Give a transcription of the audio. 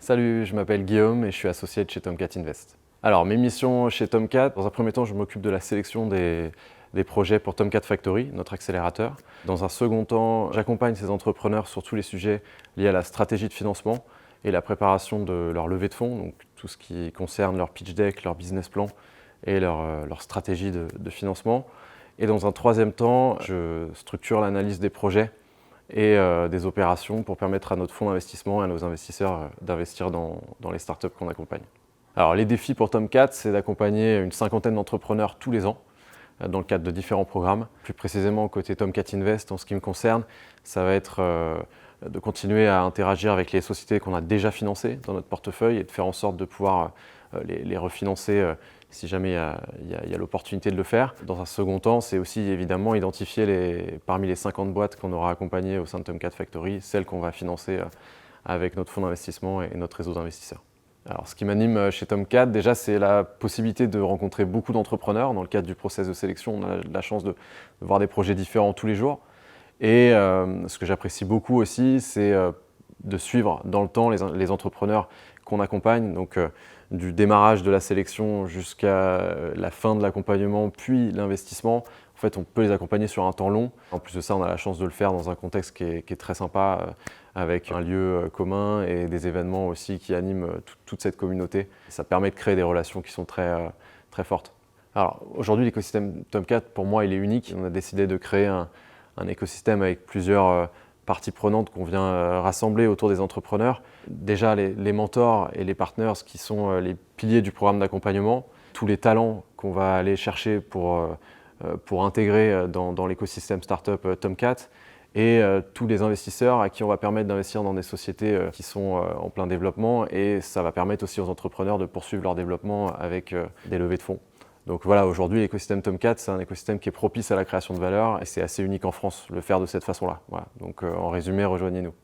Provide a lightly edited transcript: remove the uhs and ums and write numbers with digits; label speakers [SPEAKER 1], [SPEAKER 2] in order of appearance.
[SPEAKER 1] Salut, je m'appelle Guillaume et je suis associé de chez Tomcat Invest. Alors, mes missions chez Tomcat, dans un premier temps, je m'occupe de la sélection des projets pour Tomcat Factory, notre accélérateur. Dans un second temps, j'accompagne ces entrepreneurs sur tous les sujets liés à la stratégie de financement et la préparation de leur levée de fonds, donc tout ce qui concerne leur pitch deck, leur business plan et leur stratégie de financement. Et dans un troisième temps, je structure l'analyse des projets et des opérations pour permettre à notre fonds d'investissement et à nos investisseurs d'investir dans les startups qu'on accompagne. Alors les défis pour Tomcat, c'est d'accompagner une cinquantaine d'entrepreneurs tous les ans dans le cadre de différents programmes. Plus précisément côté Tomcat Invest, en ce qui me concerne, ça va être de continuer à interagir avec les sociétés qu'on a déjà financées dans notre portefeuille et de faire en sorte de pouvoir les refinancer si jamais il y a l'opportunité de le faire. Dans un second temps, c'est aussi évidemment identifier parmi les 50 boîtes qu'on aura accompagnées au sein de Tomcat Factory, celles qu'on va financer avec notre fonds d'investissement et notre réseau d'investisseurs. Alors, ce qui m'anime chez Tomcat, déjà, c'est la possibilité de rencontrer beaucoup d'entrepreneurs. Dans le cadre du process de sélection, on a la chance de voir des projets différents tous les jours. Et ce que j'apprécie beaucoup aussi, c'est de suivre dans le temps les entrepreneurs qu'on accompagne, donc du démarrage de la sélection jusqu'à la fin de l'accompagnement, puis l'investissement. En fait, on peut les accompagner sur un temps long. En plus de ça, on a la chance de le faire dans un contexte qui est très sympa, avec un lieu commun et des événements aussi qui animent toute cette communauté. Ça permet de créer des relations qui sont très fortes. Alors aujourd'hui, l'écosystème Tomcat, pour moi, il est unique. On a décidé de créer un écosystème avec plusieurs parties prenantes qu'on vient rassembler autour des entrepreneurs. Déjà les mentors et les partners qui sont les piliers du programme d'accompagnement, tous les talents qu'on va aller chercher pour intégrer dans l'écosystème startup Tomcat et tous les investisseurs à qui on va permettre d'investir dans des sociétés qui sont en plein développement, et ça va permettre aussi aux entrepreneurs de poursuivre leur développement avec des levées de fonds. Donc voilà, aujourd'hui, l'écosystème Tomcat, c'est un écosystème qui est propice à la création de valeur et c'est assez unique en France, le faire de cette façon-là. Voilà. Donc en résumé, rejoignez-nous.